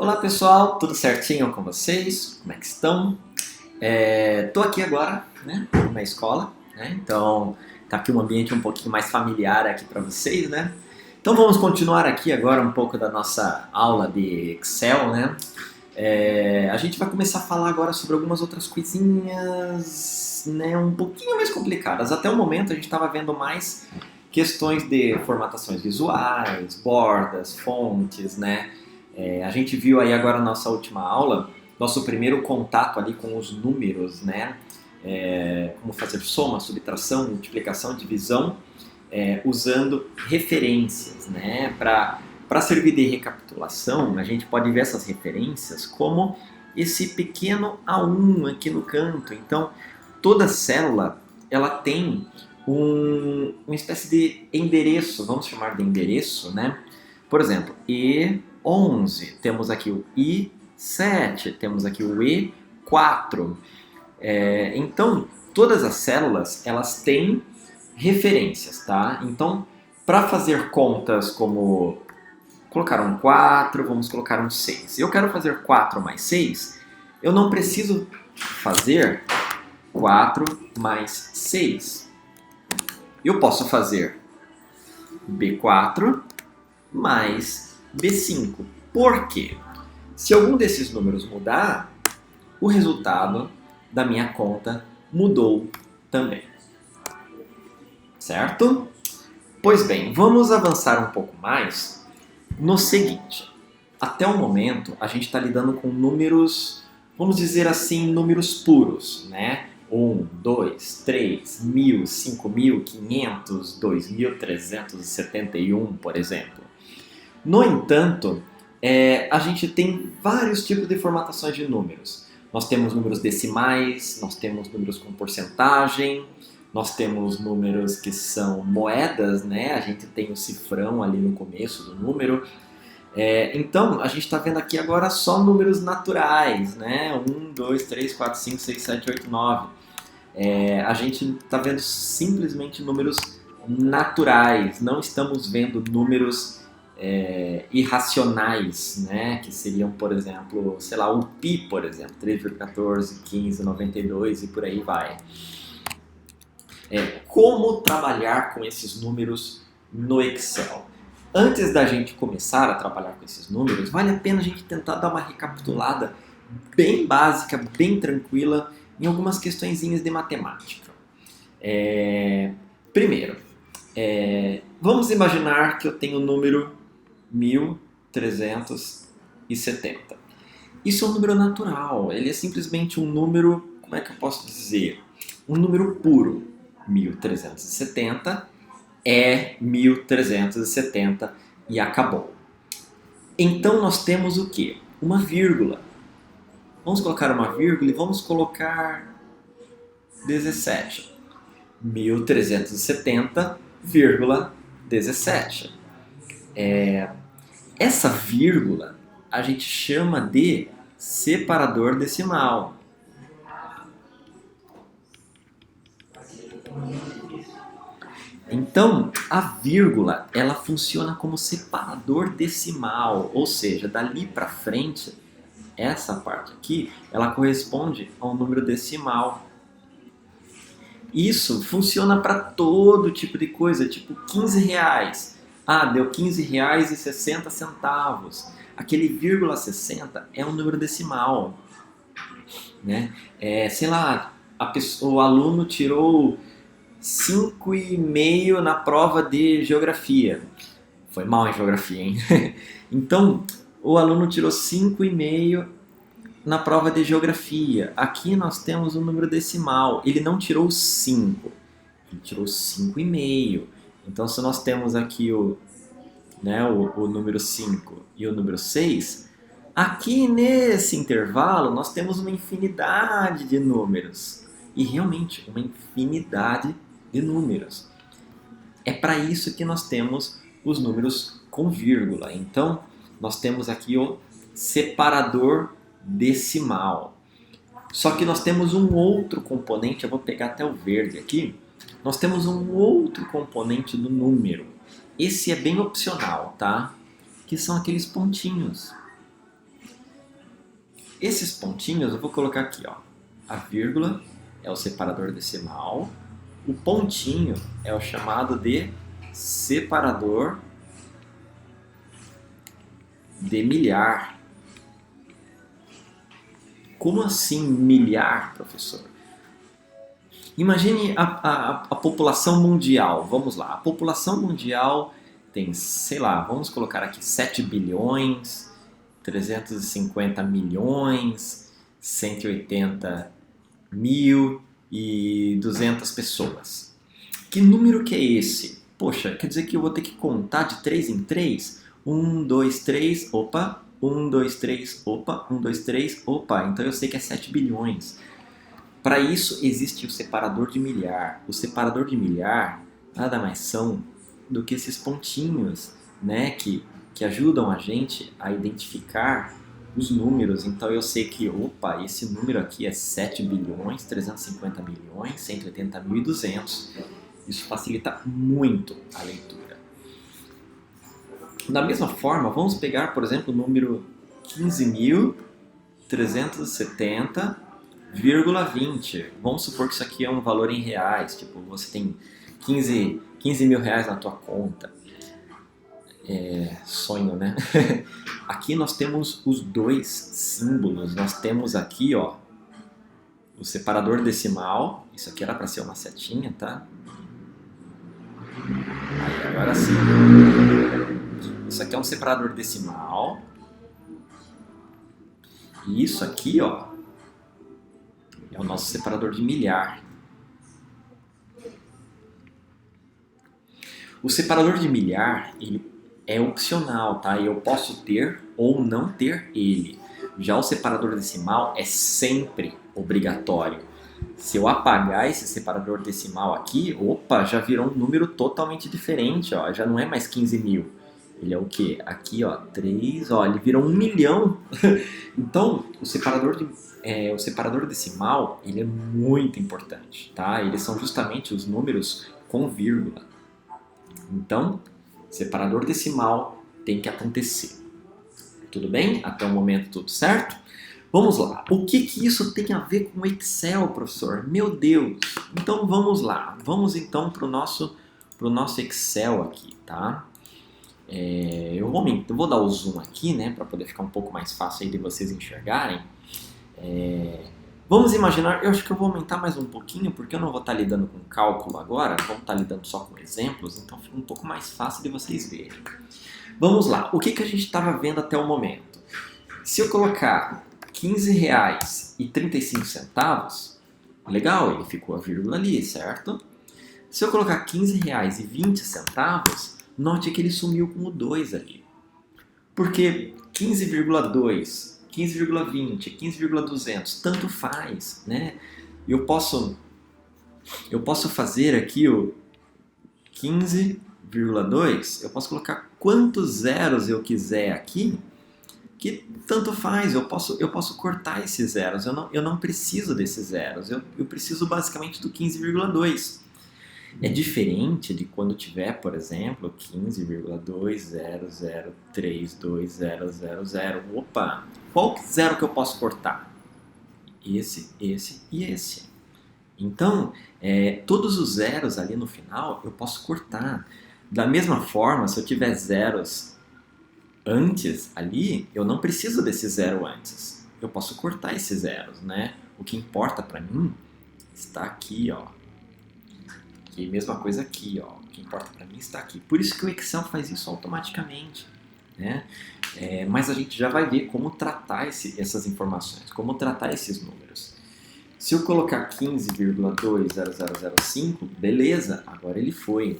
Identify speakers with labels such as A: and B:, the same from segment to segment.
A: Olá pessoal, tudo certinho com vocês? Como é que estão? Tô aqui agora, né, na escola, né? Então tá aqui um ambiente um pouquinho mais familiar aqui para vocês, né? Então vamos continuar aqui agora um pouco da nossa aula de Excel, né? A gente vai começar a falar agora sobre algumas outras coisinhas, né, um pouquinho mais complicadas. Até o momento a gente estava vendo mais questões de formatações visuais, bordas, fontes, né? A gente viu aí agora na nossa última aula, nosso primeiro contato ali com os números, né? Como fazer soma, subtração, multiplicação, divisão, usando referências, né? Para servir de recapitulação, a gente pode ver essas referências como esse pequeno A1 aqui no canto. Então, toda célula ela tem uma espécie de endereço, vamos chamar de endereço, né? Por exemplo, E11, temos aqui o I7, temos aqui o E4. Então, todas as células, elas têm referências, tá? Então, para fazer contas como colocar um 4, vamos colocar um 6. Eu quero fazer 4 mais 6, eu não preciso fazer 4 mais 6. Eu posso fazer B4 mais B5. Por quê? Se algum desses números mudar, o resultado da minha conta mudou também. Certo? Pois bem, vamos avançar um pouco mais no seguinte. Até o momento, a gente está lidando com números, vamos dizer assim, números puros, né? 1, 2, 3, 1000, 5500, 2371, por exemplo. No entanto, a gente tem vários tipos de formatações de números. Nós temos números decimais, nós temos números com porcentagem, nós temos números que são moedas, né? A gente tem o cifrão ali no começo do número. Então, a gente está vendo aqui agora só números naturais, né? 1, 2, 3, 4, 5, 6, 7, 8, 9. A gente está vendo simplesmente números naturais, não estamos vendo números irracionais, né? Que seriam, por exemplo, sei lá, o pi, por exemplo, 3,14, 15, 92 e por aí vai. Como trabalhar com esses números no Excel? Antes da gente começar a trabalhar com esses números, vale a pena a gente tentar dar uma recapitulada bem básica, bem tranquila, em algumas questõezinhas de matemática. Primeiro, vamos imaginar que eu tenho o número 1370. Isso é um número natural, ele é simplesmente um número, como é que eu posso dizer? Um número puro. 1370 é 1370 e acabou. Então nós temos o quê? Uma vírgula. Vamos colocar uma vírgula e vamos colocar 17. 1370,17. Essa vírgula a gente chama de separador decimal. Então, a vírgula, ela funciona como separador decimal, ou seja, dali para frente, essa parte aqui, ela corresponde a um número decimal. Isso funciona para todo tipo de coisa, tipo 15 reais. Deu 15 reais e 60 centavos. Aquele vírgula 60 é um número decimal, né? Sei lá, o aluno tirou 5,5 na prova de geografia. Foi mal em geografia, hein? Então, o aluno tirou 5,5 na prova de geografia. Aqui nós temos um número decimal. Ele não tirou 5, ele tirou 5,5. Então, se nós temos aqui o número 5 e o número 6, aqui nesse intervalo nós temos uma infinidade de números. E realmente, uma infinidade de números. É para isso que nós temos os números com vírgula. Então, nós temos aqui o separador decimal. Só que nós temos um outro componente, eu vou pegar até o verde aqui. Nós temos um outro componente do número. Esse é bem opcional, tá? Que são aqueles pontinhos. Esses pontinhos eu vou colocar aqui, ó. A vírgula é o separador decimal. O pontinho é o chamado de separador de milhar. Como assim milhar, professor? Imagine a população mundial. Vamos lá. A população mundial tem, sei lá, vamos colocar aqui 7 bilhões, 350 milhões, 180 mil e 200 pessoas. Que número que é esse? Poxa, quer dizer que eu vou ter que contar de 3 em 3? 1, 2, 3, opa, 1, 2, 3, opa, 1, 2, 3, opa. Então eu sei que é 7 bilhões. Para isso existe o separador de milhar. O separador de milhar nada mais são do que esses pontinhos, né, que ajudam a gente a identificar os números. Então eu sei que, opa, esse número aqui é 7 bilhões, 350 milhões, 180 mil e 200. Isso facilita muito a leitura. Da mesma forma, vamos pegar, por exemplo, o número 15.370,20. Vamos supor que isso aqui é um valor em reais, tipo, você tem 15 mil reais na tua conta. Sonho, né? Aqui nós temos os dois símbolos. Nós temos aqui, ó, o separador decimal. Isso aqui era para ser uma setinha, tá? Aí, agora sim. Isso aqui é um separador decimal. E isso aqui, ó, é o nosso separador de milhar. O separador de milhar, ele é opcional, tá? Eu posso ter ou não ter ele. Já o separador decimal é sempre obrigatório. Se eu apagar esse separador decimal aqui, opa, já virou um número totalmente diferente, ó. Já não é mais 15 mil. Ele é o quê? Aqui, ó, 3, ó, ele virou 1 milhão. Então, o separador decimal, ele é muito importante, tá? Eles são justamente os números com vírgula. Então, separador decimal tem que acontecer. Tudo bem? Até o momento tudo certo? Vamos lá. O que isso tem a ver com Excel, professor? Meu Deus! Então vamos lá. Vamos então para o nosso Excel aqui, tá? Eu vou dar o zoom aqui, né, para poder ficar um pouco mais fácil aí de vocês enxergarem. Vamos imaginar, eu acho que eu vou aumentar mais um pouquinho, porque eu não vou estar lidando com cálculo agora, vamos estar lidando só com exemplos, então fica um pouco mais fácil de vocês verem. Vamos lá, o que a gente estava vendo até o momento? Se eu colocar R$15,35, legal, ele ficou a vírgula ali, certo? Se eu colocar R$15,20, note que ele sumiu com o 2 ali. Porque 15,2, 15,20, 15,200, tanto faz, né? Eu posso fazer aqui o 15,2, eu posso colocar quantos zeros eu quiser aqui, que tanto faz, eu posso cortar esses zeros, eu não preciso desses zeros, eu preciso basicamente do 15,2. É diferente de quando tiver, por exemplo, 15,200320000. Opa! Qual zero que eu posso cortar? Esse e esse. Então, todos os zeros ali no final eu posso cortar. Da mesma forma, se eu tiver zeros antes ali, eu não preciso desse zero antes. Eu posso cortar esses zeros, né? O que importa para mim está aqui, ó. E mesma coisa aqui, ó. O que importa para mim está aqui. Por isso que o Excel faz isso automaticamente, né? Mas a gente já vai ver como tratar essas informações, como tratar esses números. Se eu colocar 15,20005, beleza, agora ele foi.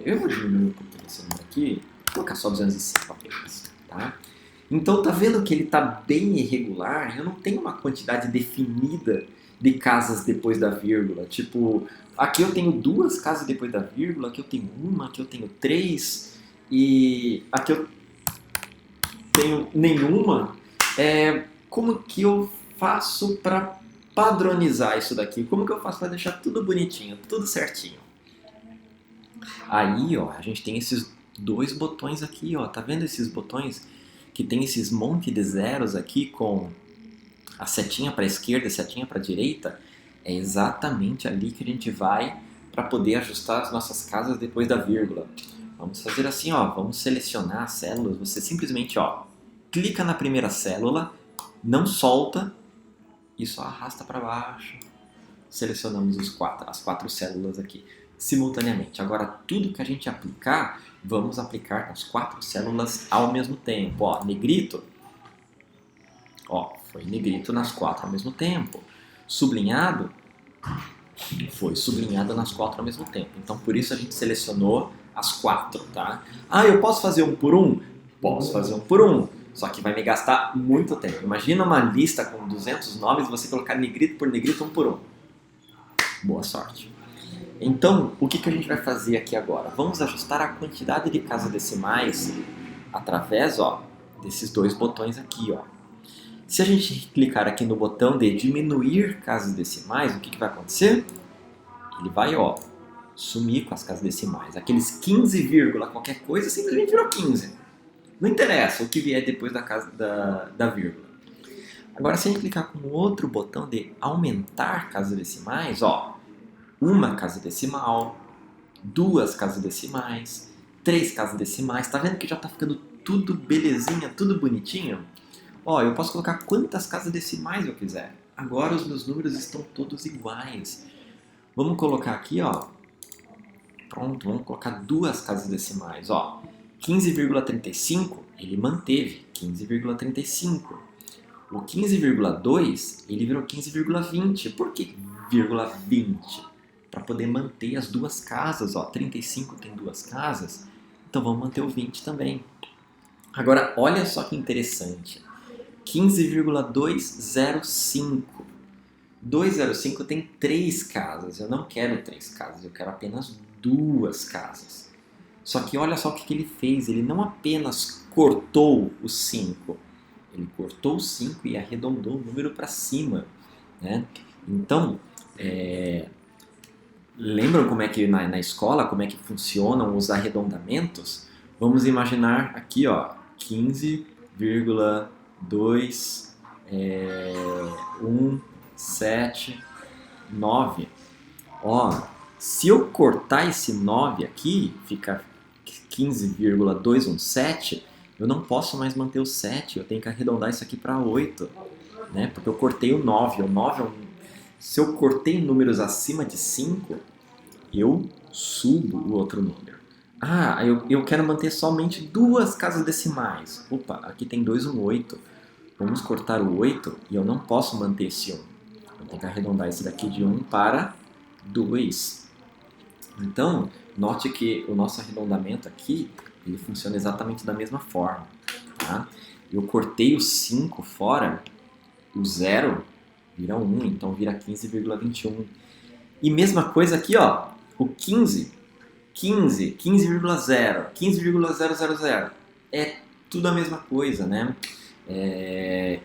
A: Eu vou diminuir um pouquinho esse número aqui, vou colocar só 205 apenas, tá? Então tá vendo que ele tá bem irregular? Eu não tenho uma quantidade definida de casas depois da vírgula. Tipo, aqui eu tenho 2 casas depois da vírgula, aqui eu tenho 1, aqui eu tenho 3 e aqui eu tenho nenhuma. Como que eu faço para padronizar isso daqui? Como que eu faço para deixar tudo bonitinho, tudo certinho? Aí, ó, a gente tem esses 2 botões aqui, ó. Tá vendo esses botões que tem esses monte de zeros aqui com a setinha para a esquerda e a setinha para a direita, é exatamente ali que a gente vai para poder ajustar as nossas casas depois da vírgula. Vamos fazer assim, ó, vamos selecionar as células. Você simplesmente, ó, clica na primeira célula, não solta e só arrasta para baixo. Selecionamos as quatro células aqui simultaneamente. Agora, tudo que a gente aplicar, vamos aplicar nas 4 células ao mesmo tempo. Ó, negrito, ó, foi negrito nas 4 ao mesmo tempo. Sublinhado, foi sublinhado nas 4 ao mesmo tempo. Então, por isso a gente selecionou as 4, tá? Ah, eu posso fazer um por um? Posso fazer um por um, só que vai me gastar muito tempo. Imagina uma lista com 200 nomes e você colocar negrito por negrito, um por um. Boa sorte. Então, o que a gente vai fazer aqui agora? Vamos ajustar a quantidade de casas decimais através, ó, desses 2 botões aqui, ó. Se a gente clicar aqui no botão de diminuir casas decimais, o que vai acontecer? Ele vai, ó, sumir com as casas decimais. Aqueles 15, qualquer coisa simplesmente virou 15. Não interessa o que vier depois da casa da vírgula. Agora, se a gente clicar com outro botão de aumentar casas decimais, ó, uma casa decimal, 2 casas decimais, 3 casas decimais. Tá vendo que já tá ficando tudo belezinha, tudo bonitinho? Ó, eu posso colocar quantas casas decimais eu quiser. Agora os meus números estão todos iguais. Vamos colocar aqui, ó. Pronto, vamos colocar 2 casas decimais, ó. 15,35, ele manteve 15,35. O 15,2, ele virou 15,20. Por que vírgula 20? Para poder manter as 2 casas, ó. 35 tem 2 casas, então vamos manter o 20 também. Agora, olha só que interessante. 15,205. 205 tem 3 casas. Eu não quero 3 casas, eu quero apenas 2 casas. Só que olha só o que ele fez. Ele não apenas cortou o 5, ele cortou o 5 e arredondou o número para cima, né? Então, lembram como é que na escola, como é que funcionam os arredondamentos? Vamos imaginar aqui, ó, 15,217,9. Ó, se eu cortar esse 9 aqui, fica 15,217, eu não posso mais manter o 7, eu tenho que arredondar isso aqui para 8, né? Porque eu cortei o 9. O 9 é se eu cortei números acima de 5, eu subo o outro número. Ah, eu quero manter somente 2 casas decimais. Opa, aqui tem 2, 1, 8. Vamos cortar o 8 e eu não posso manter esse 1. Eu tenho que arredondar esse daqui de 1 para 2. Então, note que o nosso arredondamento aqui, ele funciona exatamente da mesma forma. Tá? Eu cortei o 5 fora, o 0 vira 1, então vira 15,21. E mesma coisa aqui, ó, o 15, 15,0, 15,000. É tudo a mesma coisa, né?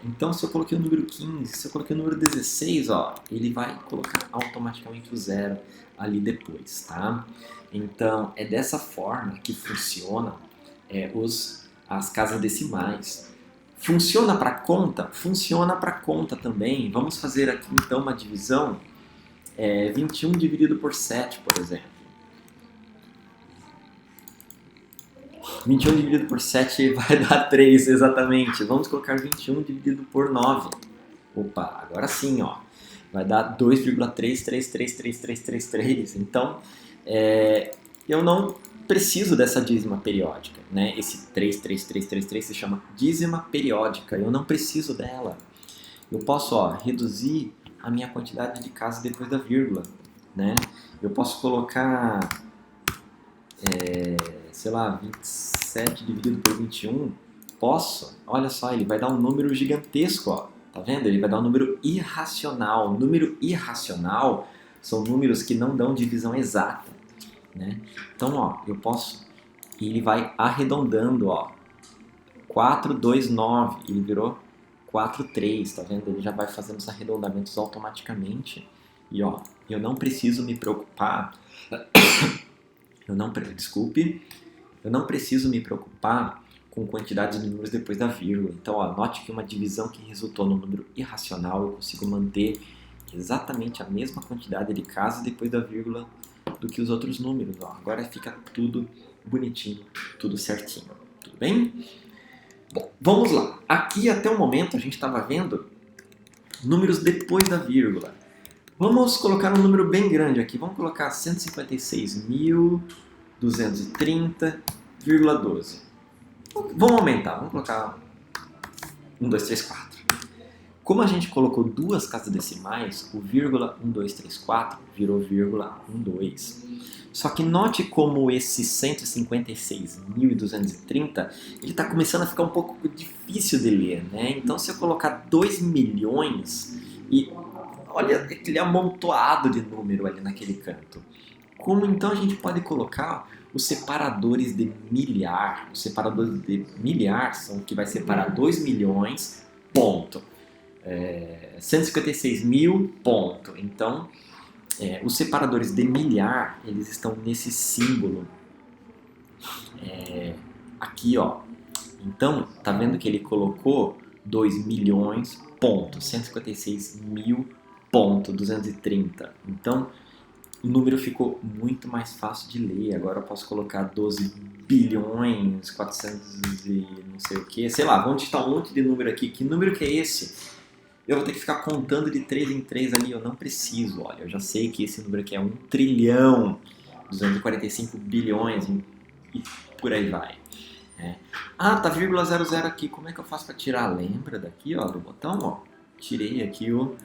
A: Então, se eu coloquei o número 15, se eu coloquei o número 16, ó, ele vai colocar automaticamente o 0 ali depois, tá? Então, é dessa forma que funciona as casas decimais. Funciona para conta? Funciona para conta também. Vamos fazer aqui, então, uma divisão. 21 dividido por 7, por exemplo. 21 dividido por 7 vai dar 3, exatamente. Vamos colocar 21 dividido por 9. Opa, agora sim, ó. Vai dar 2,3333333. Então, eu não preciso dessa dízima periódica, né? Esse 33333 se chama dízima periódica. Eu não preciso dela. Eu posso, ó, reduzir a minha quantidade de casas depois da vírgula, né? Eu posso colocar, sei lá, 27 dividido por 21. Posso? Olha só, ele vai dar um número gigantesco, ó. Tá vendo? Ele vai dar um número irracional. Número irracional são números que não dão divisão exata, né? Então, ó, eu posso... E ele vai arredondando, ó. 429, ele virou 4,3, tá vendo? Ele já vai fazendo os arredondamentos automaticamente. E ó, eu não preciso me preocupar. Eu não preciso me preocupar com quantidades de números depois da vírgula. Então, ó, note que uma divisão que resultou num número irracional, eu consigo manter exatamente a mesma quantidade de casas depois da vírgula do que os outros números. Ó. Agora fica tudo bonitinho, tudo certinho. Tudo bem? Bom, vamos lá. Aqui até o momento a gente estava vendo números depois da vírgula. Vamos colocar um número bem grande aqui. Vamos colocar 156.230,12. Vamos aumentar. Vamos colocar 1, 2, 3, 4. Como a gente colocou duas casas decimais, o vírgula 1, 2, 3, 4 virou vírgula 1, 2. Só que note como esse 156.230 ele está começando a ficar um pouco difícil de ler, né? Então se eu colocar 2 milhões e olha aquele amontoado de número ali naquele canto. Como então a gente pode colocar os separadores de milhar? Os separadores de milhar são o que vai separar 2 milhões, ponto. 156 mil, ponto. Então, os separadores de milhar, eles estão nesse símbolo aqui, ó. Então, tá vendo que ele colocou 2 milhões, ponto, 156 mil, ponto, 230. Então, o número ficou muito mais fácil de ler. Agora eu posso colocar 12 bilhões, 400 e não sei o que. Sei lá, vamos digitar um monte de número aqui. Que número que é esse? Eu vou ter que ficar contando de 3 em 3 ali. Eu não preciso, olha. Eu já sei que esse número aqui é 1 trilhão, 245 bilhões e por aí vai. Ah, tá vírgula 00 aqui. Como é que eu faço para tirar? Lembra daqui, ó, do botão, ó. Tirei aqui o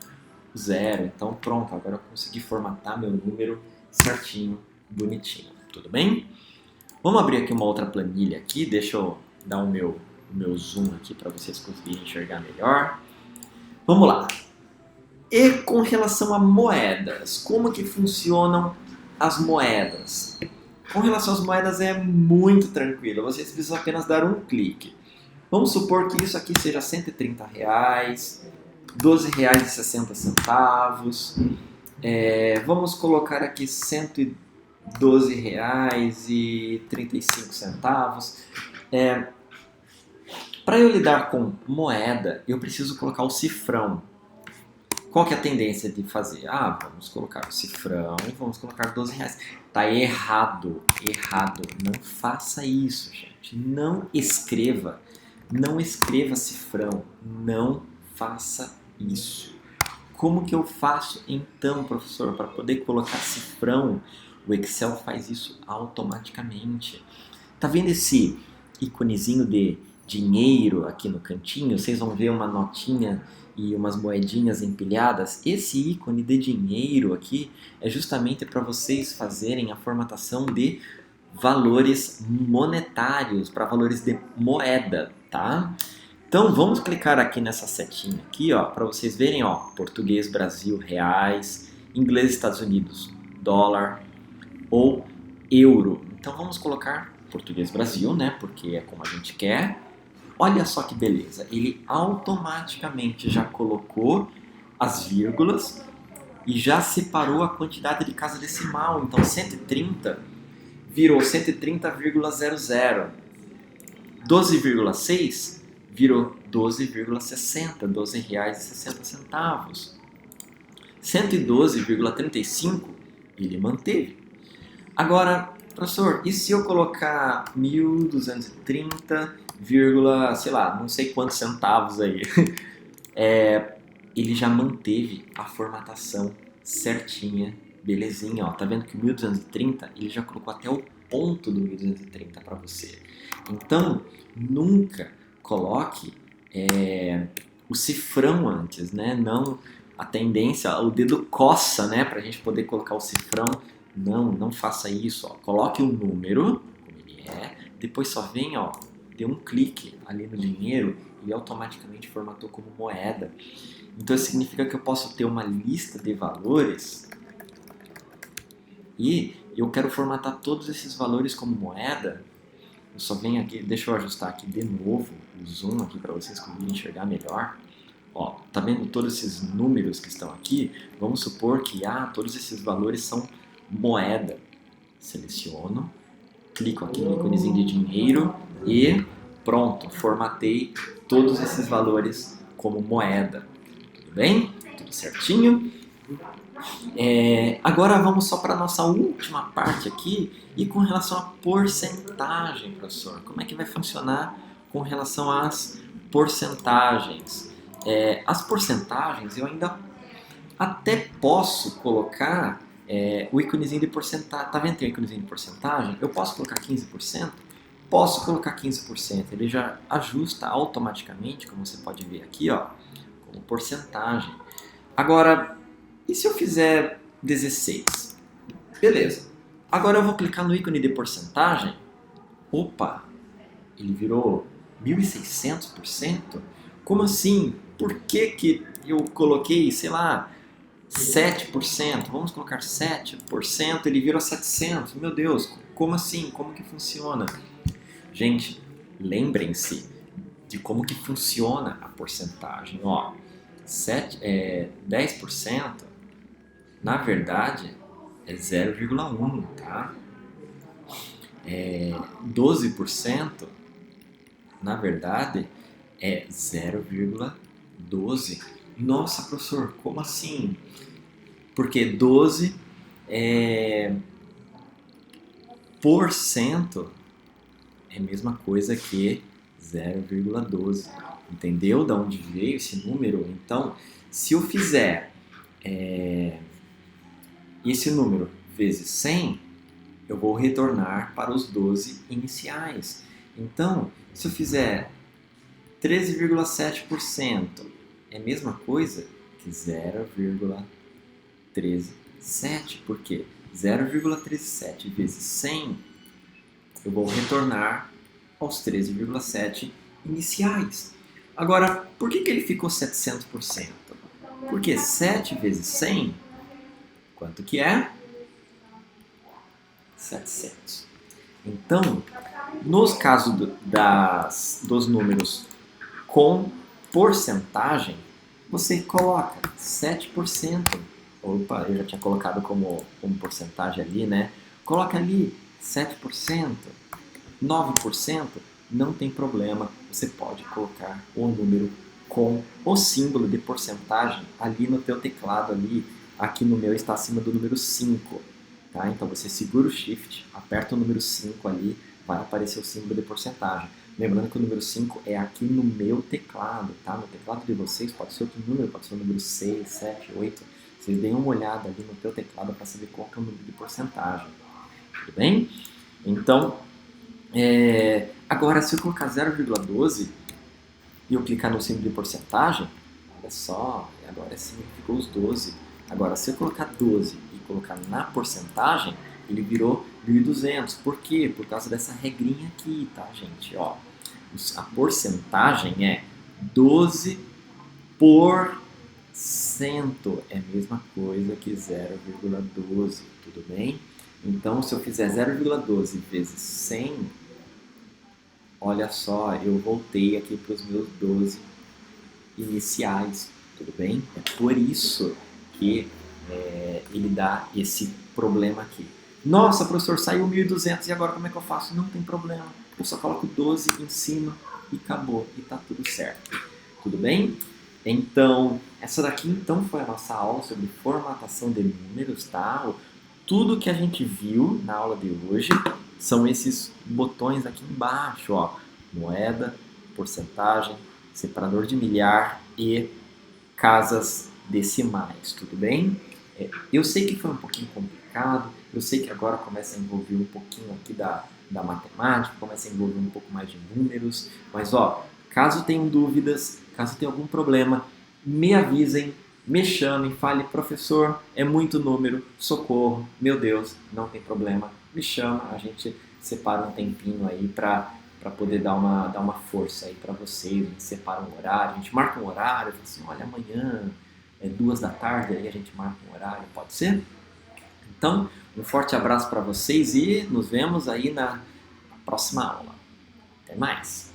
A: 0. Então pronto, agora eu consegui formatar meu número certinho, bonitinho. Tudo bem? Vamos abrir aqui uma outra planilha aqui. Deixa eu dar o meu zoom aqui para vocês conseguirem enxergar melhor. Vamos lá. E com relação a moedas, como que funcionam as moedas? Com relação às moedas é muito tranquilo, vocês precisam apenas dar um clique. Vamos supor que isso aqui seja R$130, R$12,60. Vamos colocar aqui R$112,35. Para eu lidar com moeda, eu preciso colocar o cifrão. Qual que é a tendência de fazer? Ah, vamos colocar o cifrão e vamos colocar R$12. Tá errado, errado. Não faça isso, gente. Não escreva cifrão. Não faça isso. Como que eu faço então, professor, para poder colocar cifrão? O Excel faz isso automaticamente. Tá vendo esse íconezinho de dinheiro aqui no cantinho? Vocês vão ver uma notinha e umas moedinhas empilhadas. Esse ícone de dinheiro aqui é justamente para vocês fazerem a formatação de valores monetários, para valores de moeda, tá? Então vamos clicar aqui nessa setinha aqui, ó, para vocês verem, ó, português Brasil, reais, inglês Estados Unidos, dólar ou euro. Então vamos colocar português Brasil, né, porque é como a gente quer. Olha só que beleza, ele automaticamente já colocou as vírgulas e já separou a quantidade de casa decimal. Então 130 virou 130,00, 12,6 virou 12,60, R$12,60. 112,35 ele manteve. Agora, professor, e se eu colocar 1.230, sei lá, não sei quantos centavos aí? Ele já manteve a formatação certinha, belezinha, ó. Tá vendo que o 1.230 ele já colocou até o ponto do 1.230 para você. Então, nunca coloque o cifrão antes, né? Não, a tendência, o dedo coça, né? Pra gente poder colocar o cifrão. Não faça isso, ó. Coloque o número, como ele é, depois só vem, ó, dê um clique ali no dinheiro e automaticamente formatou como moeda. Então isso significa que eu posso ter uma lista de valores e eu quero formatar todos esses valores como moeda. Eu só venho aqui, deixa eu ajustar aqui de novo o zoom aqui para vocês conseguirem enxergar melhor. Ó, tá vendo todos esses números que estão aqui? Vamos supor que todos esses valores são moeda. Seleciono, clico aqui no íconezinho de dinheiro e Pronto, formatei todos esses valores como moeda. Tudo bem? Tudo certinho? Agora vamos só para a nossa última parte aqui e com relação à porcentagem, professor. Como é que vai funcionar com relação às porcentagens? As porcentagens eu ainda até posso colocar o íconezinho de porcentagem. Tá vendo que tem o íconezinho de porcentagem? Eu posso colocar 15%? Posso colocar 15%. Ele já ajusta automaticamente, como você pode ver aqui, ó, como porcentagem. Agora, e se eu fizer 16? Beleza. Agora eu vou clicar no ícone de porcentagem. Opa, ele virou 1.600%? Como assim? Por que eu coloquei, sei lá, 7%? Vamos colocar 7%, ele virou 700%. Meu Deus, como assim? Como que funciona? Gente, lembrem-se de como que funciona a porcentagem. Ó, 10%, na verdade, é 0,1, tá? 12%, na verdade, é 0,12. Nossa, professor, como assim? Porque 12 por cento é a mesma coisa que 0,12. Entendeu de onde veio esse número? Então, se eu fizer esse número vezes 100, eu vou retornar para os 12 iniciais. Então, se eu fizer 13,7%, é a mesma coisa que 0,137. Por quê? 0,137 vezes 100, eu vou retornar aos 13,7 iniciais. Agora, por que ele ficou 700%? Porque 7 vezes 100, quanto que é? 700. Então, nos casos dos números com porcentagem, você coloca 7%. Opa, eu já tinha colocado como porcentagem ali, né? Coloca ali 7%, 9%, não tem problema. Você pode colocar o número com o símbolo de porcentagem ali no teu teclado ali. Aqui no meu está acima do número 5. Tá? Então você segura o Shift, aperta o número 5 ali, vai aparecer o símbolo de porcentagem. Lembrando que o número 5 é aqui no meu teclado, tá? No teclado de vocês pode ser outro número, pode ser o número 6, 7, 8. Vocês deem uma olhada ali no teu teclado para saber qual que é o número de porcentagem. Tudo bem? Então, agora se eu colocar 0,12 e eu clicar no símbolo de porcentagem, olha só, agora sim ficou os 12. Agora, se eu colocar 12 e colocar na porcentagem, ele virou 1.200. Por quê? Por causa dessa regrinha aqui, tá, gente? Ó, a porcentagem é 12%. É a mesma coisa que 0,12, tudo bem? Então, se eu fizer 0,12 vezes 100, olha só, eu voltei aqui para os meus 12 iniciais, tudo bem? É por isso que ele dá esse problema aqui. Nossa, professor, saiu 1.200 e agora como é que eu faço? Não tem problema. Eu só coloco 12 em cima e acabou. E tá tudo certo. Tudo bem? Então, essa daqui então foi a nossa aula sobre formatação de números, tá? Tudo que a gente viu na aula de hoje são esses botões aqui embaixo, ó. Moeda, porcentagem, separador de milhar e casas decimais, tudo bem? Eu sei que foi um pouquinho complicado, eu sei que agora começa a envolver um pouquinho aqui da matemática, começa a envolver um pouco mais de números, mas ó, caso tenham dúvidas, caso tenham algum problema, me avisem, me chamem, fale, professor, é muito número, socorro, meu Deus, não tem problema, me chama, a gente separa um tempinho aí para poder dar uma força aí para vocês, a gente separa um horário, a gente marca um horário, fala assim, olha, amanhã é 2 da tarde, aí a gente marca um horário, pode ser? Então, um forte abraço para vocês e nos vemos aí na próxima aula. Até mais!